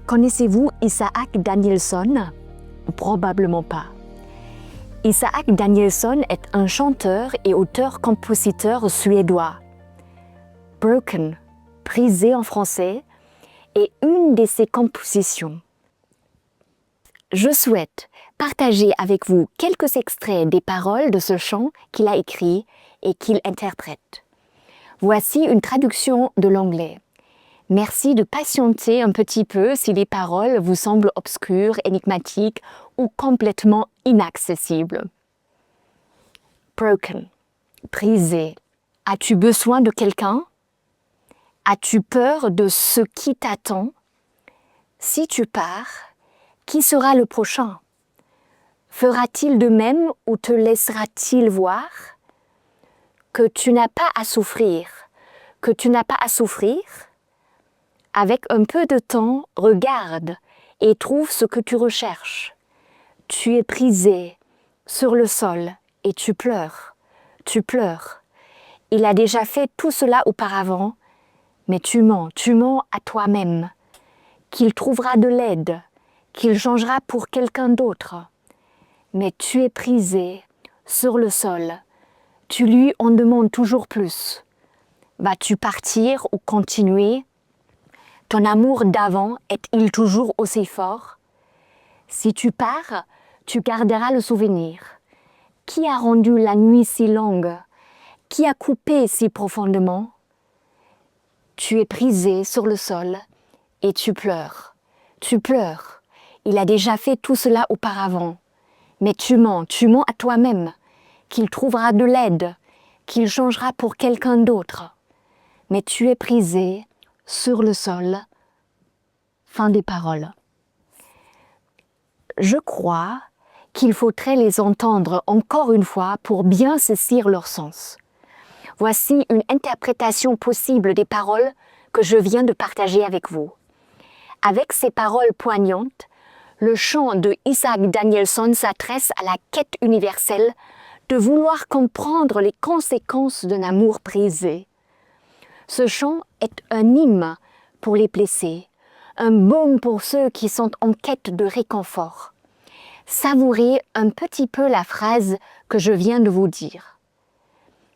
Connaissez-vous Isaac Danielsson? Probablement pas. Isaac Danielsson est un chanteur et auteur-compositeur suédois. Broken, brisé en français, est une de ses compositions. Je souhaite partager avec vous quelques extraits des paroles de ce chant qu'il a écrit et qu'il interprète. Voici une traduction de l'anglais. Merci de patienter un petit peu si les paroles vous semblent obscures, énigmatiques ou complètement inaccessibles. Broken, brisé. As-tu besoin de quelqu'un? As-tu peur de ce qui t'attend? Si tu pars, qui sera le prochain? Fera-t-il de même ou te laissera-t-il voir? Que tu n'as pas à souffrir, que tu n'as pas à souffrir? Avec un peu de temps, regarde et trouve ce que tu recherches. Tu es brisé sur le sol et tu pleures, tu pleures. Il a déjà fait tout cela auparavant, mais tu mens à toi-même, qu'il trouvera de l'aide, qu'il changera pour quelqu'un d'autre. Mais tu es brisé sur le sol, tu lui en demandes toujours plus. Vas-tu partir ou continuer? Ton amour d'avant est-il toujours aussi fort? Si tu pars, tu garderas le souvenir. Qui a rendu la nuit si longue? Qui a coupé si profondément? Tu es brisé sur le sol et tu pleures. Tu pleures. Il a déjà fait tout cela auparavant. Mais tu mens à toi-même, qu'il trouvera de l'aide, qu'il changera pour quelqu'un d'autre. Mais tu es brisé sur le sol. Fin des paroles. Je crois qu'il faudrait les entendre encore une fois pour bien saisir leur sens. Voici une interprétation possible des paroles que je viens de partager avec vous. Avec ces paroles poignantes, le chant de Isaac Danielsson s'adresse à la quête universelle de vouloir comprendre les conséquences d'un amour brisé. Ce chant est un hymne pour les blessés, un baume pour ceux qui sont en quête de réconfort. Savourez un petit peu la phrase que je viens de vous dire.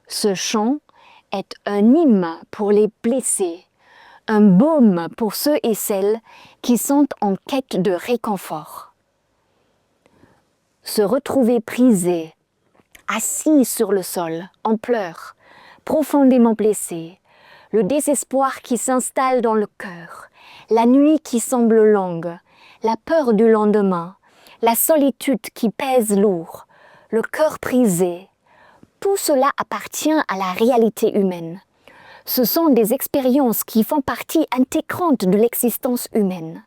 Ce chant est un hymne pour les blessés, un baume pour ceux et celles qui sont en quête de réconfort. Se retrouver brisé, assis sur le sol, en pleurs, profondément blessé, le désespoir qui s'installe dans le cœur, la nuit qui semble longue, la peur du lendemain, la solitude qui pèse lourd, le cœur brisé, tout cela appartient à la réalité humaine. Ce sont des expériences qui font partie intégrante de l'existence humaine.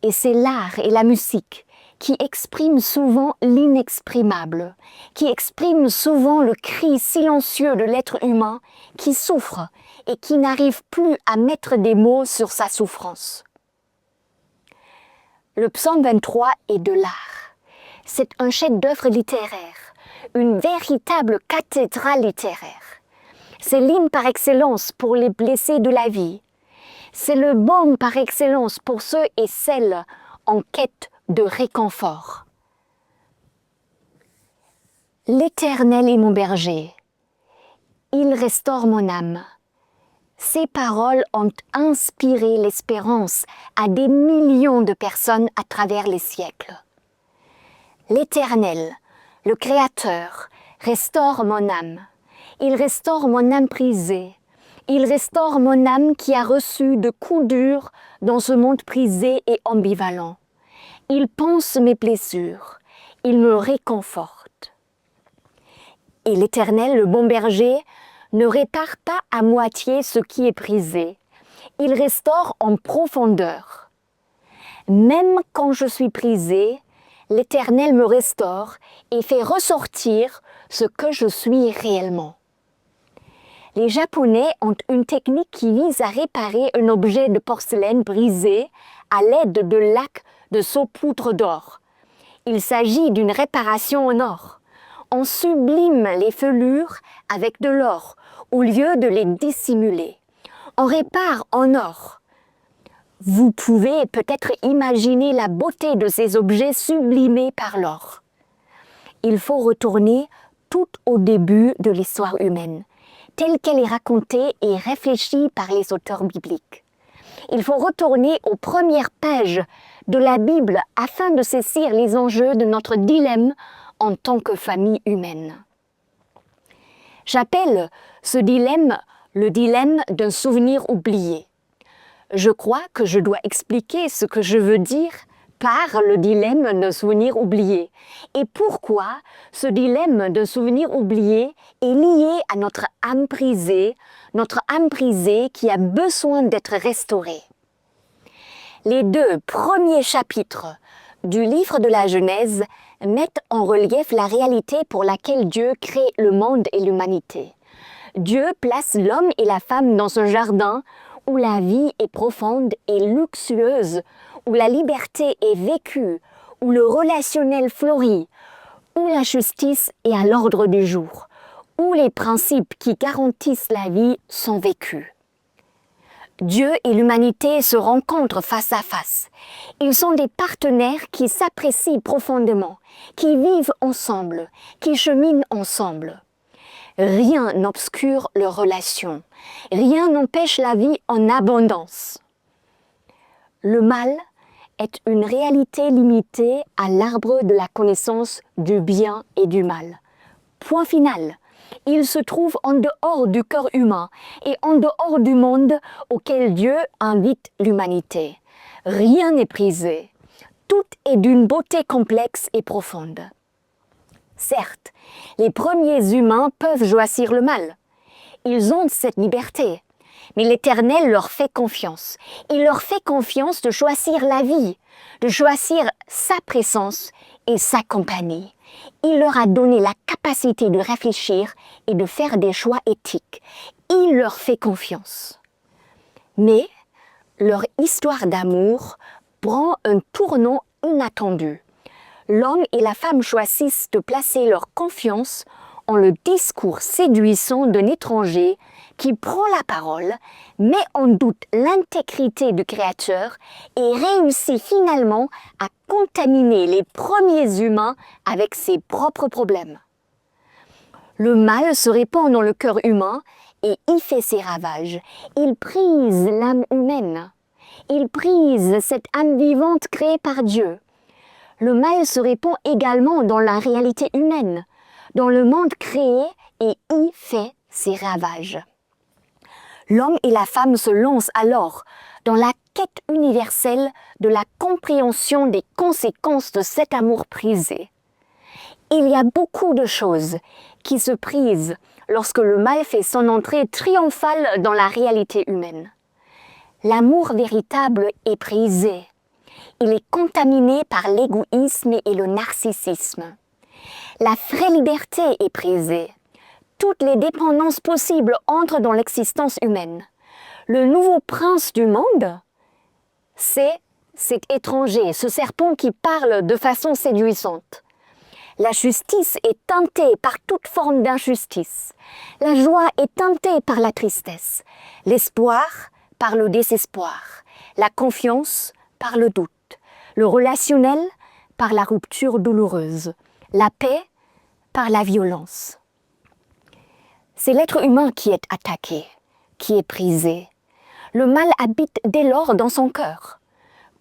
Et c'est l'art et la musique qui expriment souvent l'inexprimable, qui expriment souvent le cri silencieux de l'être humain qui souffre et qui n'arrive plus à mettre des mots sur sa souffrance. Le psaume 23 est de l'art. C'est un chef-d'œuvre littéraire, une véritable cathédrale littéraire. C'est l'hymne par excellence pour les blessés de la vie. C'est le baume par excellence pour ceux et celles en quête de réconfort. L'Éternel est mon berger. Il restaure mon âme. Ces paroles ont inspiré l'espérance à des millions de personnes à travers les siècles. L'Éternel, le Créateur, restaure mon âme. Il restaure mon âme brisée. Il restaure mon âme qui a reçu de coups durs dans ce monde brisé et ambivalent. Il pense mes blessures. Il me réconforte. Et l'Éternel, le bon berger, ne répare pas à moitié ce qui est brisé. Il restaure en profondeur. Même quand je suis brisé, l'Éternel me restaure et fait ressortir ce que je suis réellement. Les Japonais ont une technique qui vise à réparer un objet de porcelaine brisé à l'aide de lacs de saupoudre d'or. Il s'agit d'une réparation en or. On sublime les felures avec de l'or au lieu de les dissimuler. On répare en or. Vous pouvez peut-être imaginer la beauté de ces objets sublimés par l'or. Il faut retourner tout au début de l'histoire humaine, telle qu'elle est racontée et réfléchie par les auteurs bibliques. Il faut retourner aux premières pages de la Bible afin de saisir les enjeux de notre dilemme en tant que famille humaine. J'appelle ce dilemme le dilemme d'un souvenir oublié. Je crois que je dois expliquer ce que je veux dire par le dilemme d'un souvenir oublié et pourquoi ce dilemme d'un souvenir oublié est lié à notre âme brisée qui a besoin d'être restaurée. Les 2 premiers chapitres du livre de la Genèse mettent en relief la réalité pour laquelle Dieu crée le monde et l'humanité. Dieu place l'homme et la femme dans un jardin où la vie est profonde et luxueuse, où la liberté est vécue, où le relationnel fleurit, où la justice est à l'ordre du jour, où les principes qui garantissent la vie sont vécus. Dieu et l'humanité se rencontrent face à face. Ils sont des partenaires qui s'apprécient profondément, qui vivent ensemble, qui cheminent ensemble. Rien n'obscure leur relation. Rien n'empêche la vie en abondance. Le mal est une réalité limitée à l'arbre de la connaissance du bien et du mal. Point final. Il se trouve en dehors du cœur humain et en dehors du monde auquel Dieu invite l'humanité. Rien n'est prisé. Tout est d'une beauté complexe et profonde. Certes, les premiers humains peuvent choisir le mal. Ils ont cette liberté. Mais l'Éternel leur fait confiance. Il leur fait confiance de choisir la vie, de choisir sa présence et sa compagnie. Il leur a donné la capacité de réfléchir et de faire des choix éthiques. Il leur fait confiance. Mais leur histoire d'amour prend un tournant inattendu. L'homme et la femme choisissent de placer leur confiance en le discours séduisant d'un étranger qui prend la parole, met en doute l'intégrité du Créateur et réussit finalement à contaminer les premiers humains avec ses propres problèmes. Le mal se répand dans le cœur humain et y fait ses ravages. Il brise l'âme humaine. Il brise cette âme vivante créée par Dieu. Le mal se répand également dans la réalité humaine, dans le monde créé et y fait ses ravages. L'homme et la femme se lancent alors dans la quête universelle de la compréhension des conséquences de cet amour brisé. Il y a beaucoup de choses qui se brisent lorsque le mal fait son entrée triomphale dans la réalité humaine. L'amour véritable est brisé. Il est contaminé par l'égoïsme et le narcissisme. La vraie liberté est brisée. Toutes les dépendances possibles entrent dans l'existence humaine. Le nouveau prince du monde, c'est cet étranger, ce serpent qui parle de façon séduisante. La justice est teintée par toute forme d'injustice. La joie est teintée par la tristesse. L'espoir par le désespoir. La confiance par le doute. Le relationnel par la rupture douloureuse. La paix par la violence. C'est l'être humain qui est attaqué, qui est brisé. Le mal habite dès lors dans son cœur.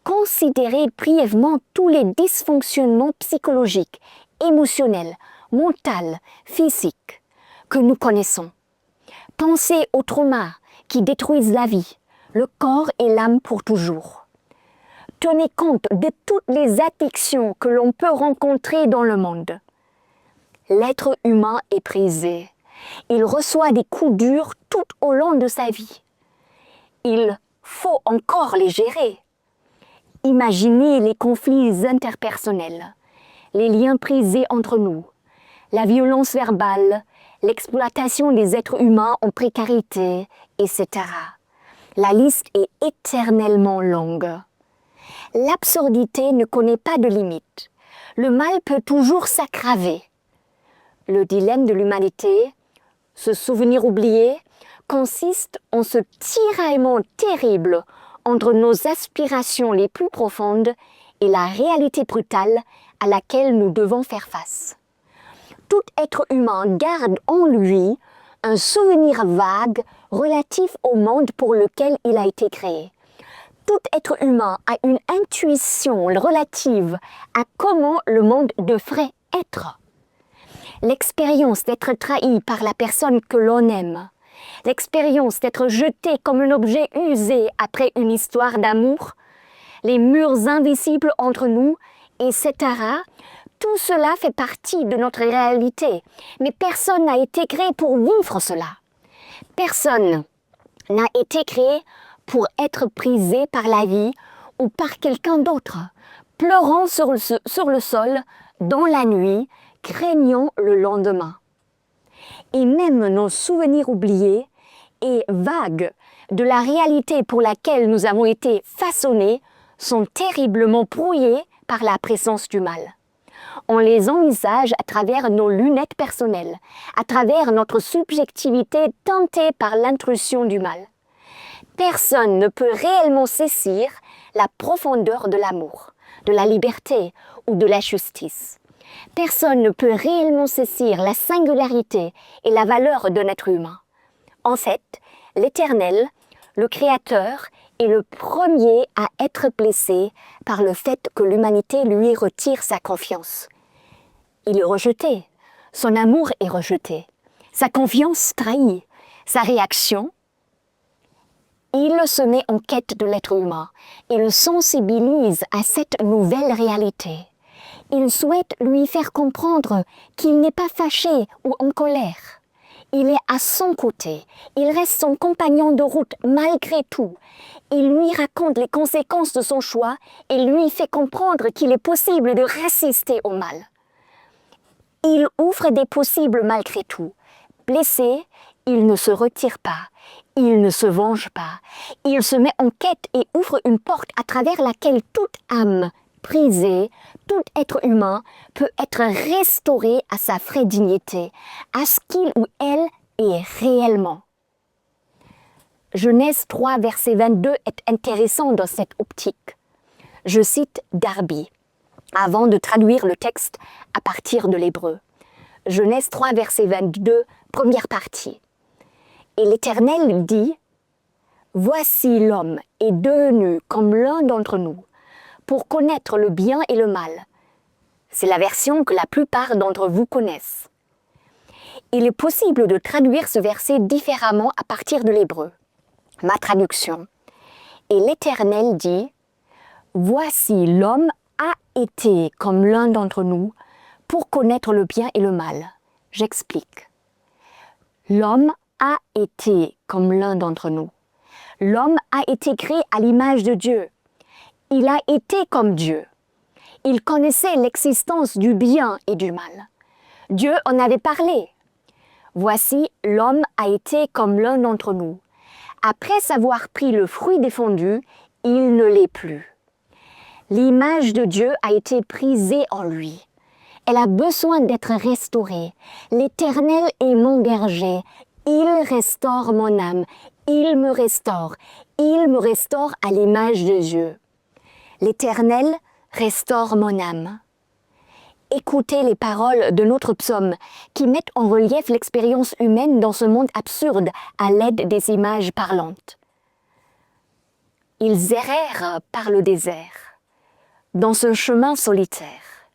Considérez brièvement tous les dysfonctionnements psychologiques, émotionnels, mentaux, physiques que nous connaissons. Pensez aux traumas qui détruisent la vie, le corps et l'âme pour toujours. Tenez compte de toutes les addictions que l'on peut rencontrer dans le monde. L'être humain est brisé. Il reçoit des coups durs tout au long de sa vie. Il faut encore les gérer. Imaginez les conflits interpersonnels, les liens brisés entre nous, la violence verbale, l'exploitation des êtres humains en précarité, etc. La liste est éternellement longue. L'absurdité ne connaît pas de limite. Le mal peut toujours s'aggraver. Le dilemme de l'humanité, ce souvenir oublié, consiste en ce tiraillement terrible entre nos aspirations les plus profondes et la réalité brutale à laquelle nous devons faire face. Tout être humain garde en lui un souvenir vague relatif au monde pour lequel il a été créé. Tout être humain a une intuition relative à comment le monde devrait être. L'expérience d'être trahi par la personne que l'on aime, l'expérience d'être jeté comme un objet usé après une histoire d'amour, les murs invisibles entre nous, etc. Tout cela fait partie de notre réalité, mais personne n'a été créé pour vivre cela. Personne n'a été créé pour être prisé par la vie ou par quelqu'un d'autre, pleurant sur le sol dans la nuit, craignant le lendemain. Et même nos souvenirs oubliés et vagues de la réalité pour laquelle nous avons été façonnés sont terriblement brouillés par la présence du mal. On les envisage à travers nos lunettes personnelles, à travers notre subjectivité teintée par l'intrusion du mal. Personne ne peut réellement saisir la profondeur de l'amour, de la liberté ou de la justice. Personne ne peut réellement saisir la singularité et la valeur d'un être humain. En fait, l'Éternel, le Créateur, est le premier à être blessé par le fait que l'humanité lui retire sa confiance. Il est rejeté, son amour est rejeté, sa confiance trahie, sa réaction. Il se met en quête de l'être humain et le sensibilise à cette nouvelle réalité. Il souhaite lui faire comprendre qu'il n'est pas fâché ou en colère. Il est à son côté, il reste son compagnon de route malgré tout. Il lui raconte les conséquences de son choix et lui fait comprendre qu'il est possible de résister au mal. Il ouvre des possibles malgré tout. Blessé, il ne se retire pas, il ne se venge pas. Il se met en quête et ouvre une porte à travers laquelle toute âme brisée, tout être humain peut être restauré à sa vraie dignité, à ce qu'il ou elle est réellement. Genèse 3, verset 22 est intéressant dans cette optique. Je cite Darby, avant de traduire le texte à partir de l'hébreu. Genèse 3, verset 22, première partie. Et l'Éternel dit, « Voici l'homme est devenu comme l'un d'entre nous, pour connaître le bien et le mal. » C'est la version que la plupart d'entre vous connaissent. Il est possible de traduire ce verset différemment à partir de l'hébreu. Ma traduction. Et l'Éternel dit, « Voici l'homme a été comme l'un d'entre nous pour connaître le bien et le mal. » J'explique. L'homme a été comme l'un d'entre nous. L'homme a été créé à l'image de Dieu. Il a été comme Dieu. Il connaissait l'existence du bien et du mal. Dieu en avait parlé. Voici, l'homme a été comme l'un d'entre nous. Après avoir pris le fruit défendu, il ne l'est plus. L'image de Dieu a été brisée en lui. Elle a besoin d'être restaurée. L'Éternel est mon berger. Il restaure mon âme. Il me restaure. Il me restaure à l'image de Dieu. L'Éternel restaure mon âme. Écoutez les paroles de notre psaume qui mettent en relief l'expérience humaine dans ce monde absurde à l'aide des images parlantes. Ils errèrent par le désert, dans ce chemin solitaire.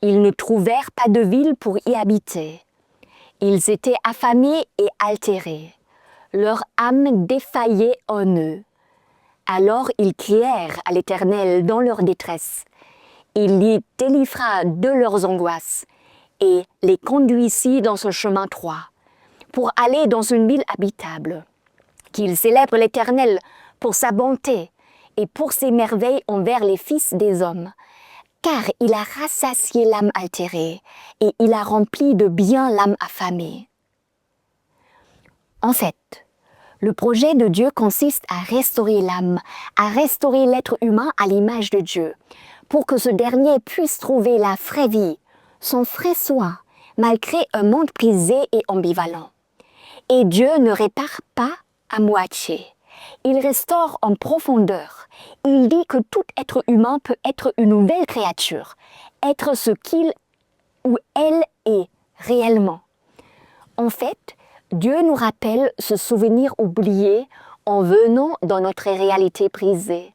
Ils ne trouvèrent pas de ville pour y habiter. Ils étaient affamés et altérés. Leur âme défaillait en eux. Alors ils crièrent à l'Éternel dans leur détresse. Il les délivra de leurs angoisses et les conduisit dans ce chemin droit pour aller dans une ville habitable. Qu'ils célèbrent l'Éternel pour sa bonté et pour ses merveilles envers les fils des hommes, car il a rassasié l'âme altérée et il a rempli de bien l'âme affamée. En fait, le projet de Dieu consiste à restaurer l'âme, à restaurer l'être humain à l'image de Dieu, pour que ce dernier puisse trouver la vraie vie, son vrai soi, malgré un monde brisé et ambivalent. Et Dieu ne répare pas à moitié. Il restaure en profondeur. Il dit que tout être humain peut être une nouvelle créature, être ce qu'il ou elle est réellement. En fait, Dieu nous rappelle ce souvenir oublié en venant dans notre réalité brisée.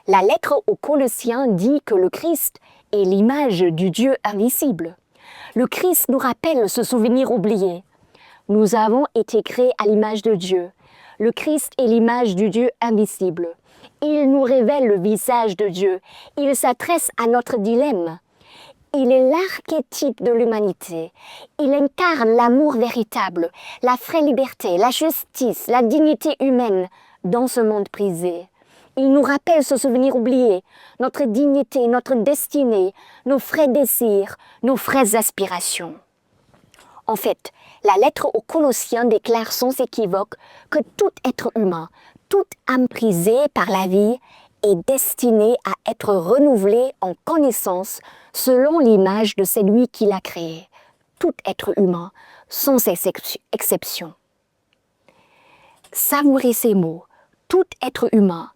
La lettre aux Colossiens dit que le Christ est l'image du Dieu invisible. Le Christ nous rappelle ce souvenir oublié. Nous avons été créés à l'image de Dieu. Le Christ est l'image du Dieu invisible. Il nous révèle le visage de Dieu. Il s'adresse à notre dilemme. Il est l'archétype de l'humanité. Il incarne l'amour véritable, la vraie liberté, la justice, la dignité humaine dans ce monde brisé. Il nous rappelle ce souvenir oublié, notre dignité, notre destinée, nos vrais désirs, nos vraies aspirations. En fait, la lettre aux Colossiens déclare sans équivoque que tout être humain, toute âme brisée par la vie est destinée à être renouvelée en connaissance selon l'image de celui qui l'a créé. Tout être humain, sans exception. Savourez ces mots. Tout être humain,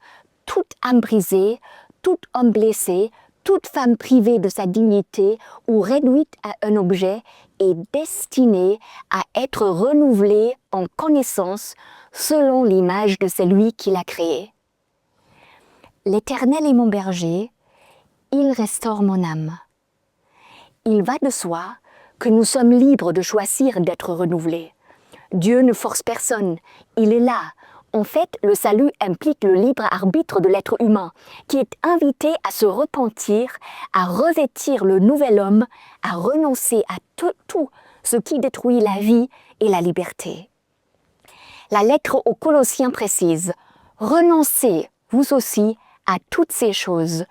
toute âme brisée, tout homme blessé, toute femme privée de sa dignité ou réduite à un objet est destinée à être renouvelée en connaissance selon l'image de celui qui l'a créé. L'Éternel est mon berger, il restaure mon âme. Il va de soi que nous sommes libres de choisir d'être renouvelés. Dieu ne force personne, il est là. En fait, le salut implique le libre arbitre de l'être humain, qui est invité à se repentir, à revêtir le nouvel homme, à renoncer à tout ce qui détruit la vie et la liberté. La lettre aux Colossiens précise « Renoncez, vous aussi, à toutes ces choses,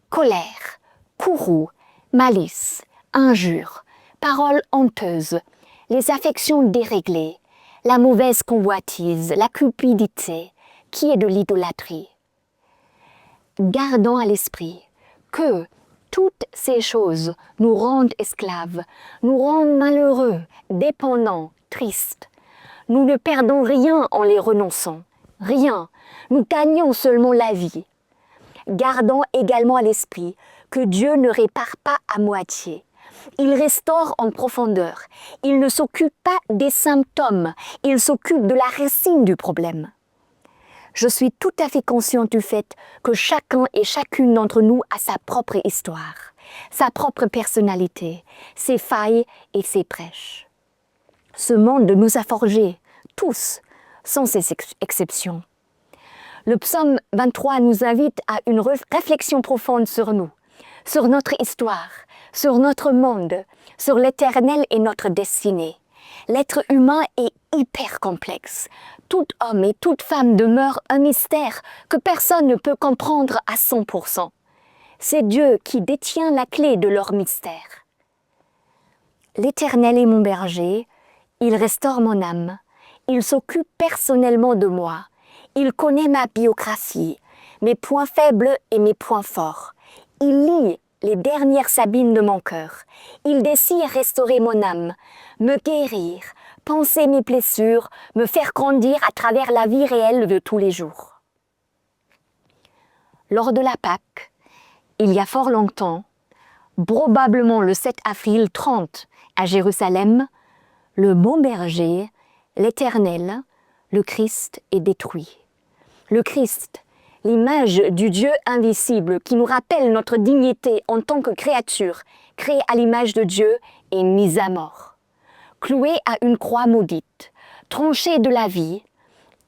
colère, courroux, malice, injure, paroles honteuses, les affections déréglées, la mauvaise convoitise, la cupidité, qui est de l'idolâtrie. Gardons à l'esprit que toutes ces choses nous rendent esclaves, nous rendent malheureux, dépendants, tristes. Nous ne perdons rien en les renonçant, rien, nous gagnons seulement la vie. Gardons également à l'esprit que Dieu ne répare pas à moitié. Il restaure en profondeur. Il ne s'occupe pas des symptômes, il s'occupe de la racine du problème. Je suis tout à fait consciente du fait que chacun et chacune d'entre nous a sa propre histoire, sa propre personnalité, ses failles et ses brèches. Ce monde nous a forgés, tous, sans exception. Le psaume 23 nous invite à une réflexion profonde sur nous, sur notre histoire, sur notre monde, sur l'Éternel et notre destinée. L'être humain est hyper complexe. Tout homme et toute femme demeure un mystère que personne ne peut comprendre à 100%. C'est Dieu qui détient la clé de leur mystère. L'Éternel est mon berger, il restaure mon âme, il s'occupe personnellement de moi, il connaît ma biographie, mes points faibles et mes points forts. Il lit les dernières sabines de mon cœur. Il désire restaurer mon âme, me guérir, penser mes blessures, me faire grandir à travers la vie réelle de tous les jours. Lors de la Pâque, il y a fort longtemps, probablement le 7 avril 30 à Jérusalem, le bon berger, l'Éternel, le Christ est détruit. Le Christ, l'image du Dieu invisible qui nous rappelle notre dignité en tant que créature, créée à l'image de Dieu, est mise à mort. Cloué à une croix maudite, tranché de la vie,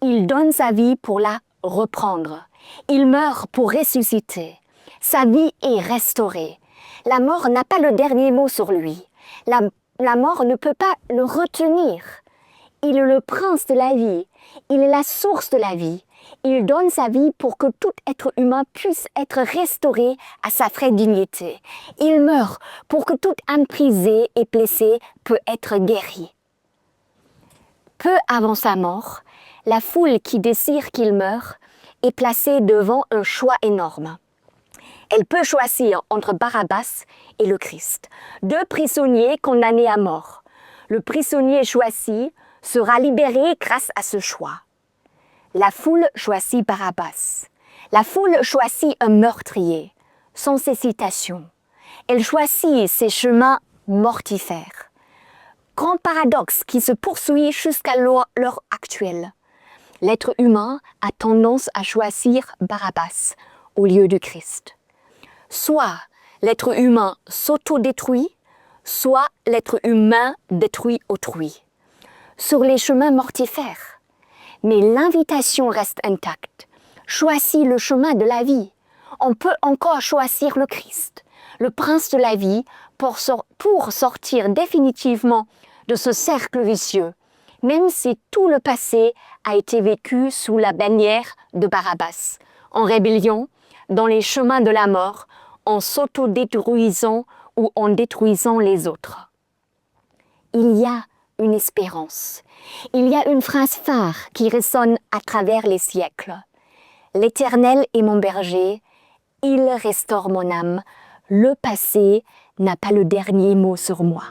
il donne sa vie pour la reprendre. Il meurt pour ressusciter. Sa vie est restaurée. La mort n'a pas le dernier mot sur lui. La mort ne peut pas le retenir. Il est le prince de la vie. Il est la source de la vie. Il donne sa vie pour que tout être humain puisse être restauré à sa vraie dignité. Il meurt pour que toute âme brisée et blessée peut être guérie. Peu avant sa mort, la foule qui désire qu'il meure est placée devant un choix énorme. Elle peut choisir entre Barabbas et le Christ, deux prisonniers condamnés à mort. Le prisonnier choisi sera libéré grâce à ce choix. La foule choisit Barabbas. La foule choisit un meurtrier, sans hésitation. Elle choisit ses chemins mortifères. Grand paradoxe qui se poursuit jusqu'à l'heure actuelle. L'être humain a tendance à choisir Barabbas au lieu du Christ. Soit l'être humain s'autodétruit, soit l'être humain détruit autrui. Sur les chemins mortifères. Mais l'invitation reste intacte. Choisis le chemin de la vie. On peut encore choisir le Christ, le prince de la vie, pour sortir définitivement de ce cercle vicieux, même si tout le passé a été vécu sous la bannière de Barabbas, en rébellion, dans les chemins de la mort, en s'autodétruisant ou en détruisant les autres. Il y a une espérance. Il y a une phrase phare qui résonne à travers les siècles. L'Éternel est mon berger, il restaure mon âme. Le passé n'a pas le dernier mot sur moi.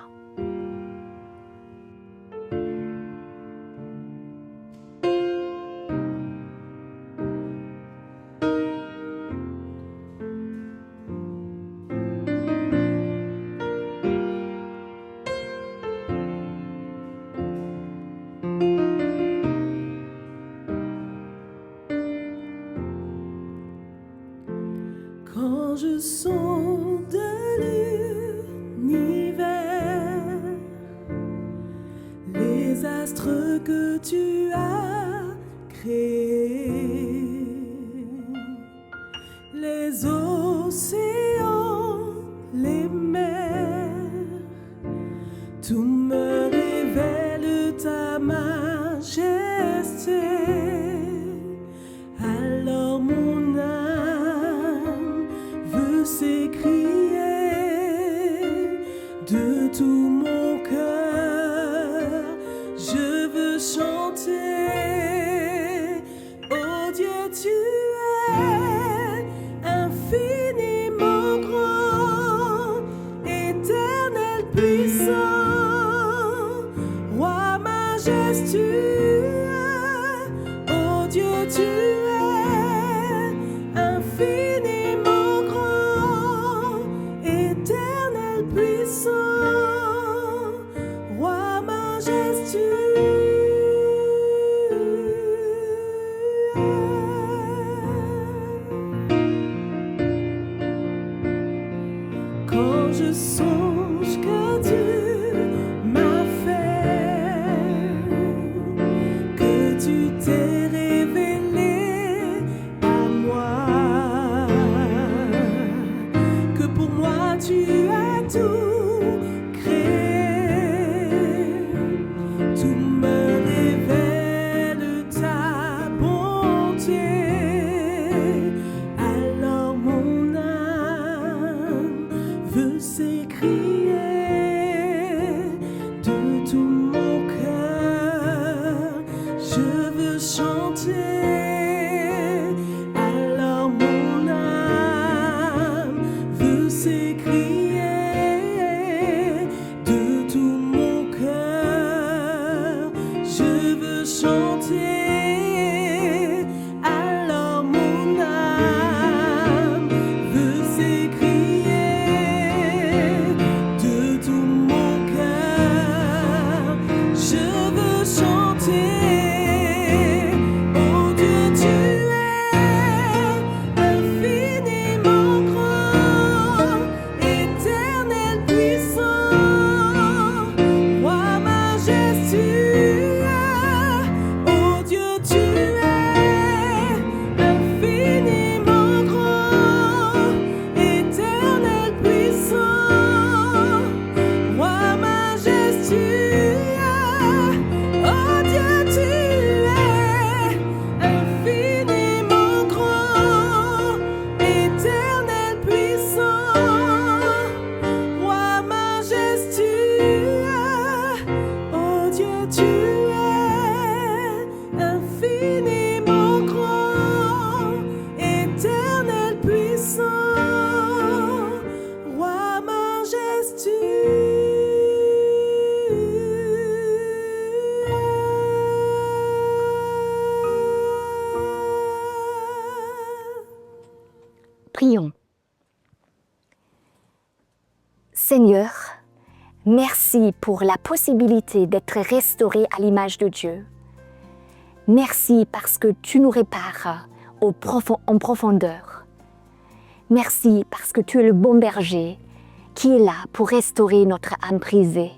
Quand je sonde l'univers, les astres que tu as créés, les océans, les mers, tout me révèle ta majesté. Alors mon âme veut s'écrier de tout mon cœur. Je veux chanter, oh Dieu, tu es infiniment grand, éternel puissant, roi majestueux. Oh Dieu, tu es infiniment grand, éternel puissant, roi majestueux. Quand je songe que tu m'as fait, que tu t'es révélé à moi, que pour moi tu as tout créé, tout me révèle ta bonté. Alors mon âme veut s'écrire Prions. Seigneur, merci pour la possibilité d'être restauré à l'image de Dieu. Merci parce que tu nous répares en profondeur. Merci parce que tu es le bon berger qui est là pour restaurer notre âme brisée.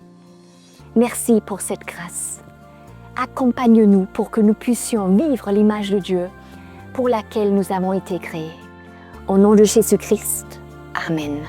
Merci pour cette grâce. Accompagne-nous pour que nous puissions vivre l'image de Dieu pour laquelle nous avons été créés. Au nom de Jésus-Christ, Amen.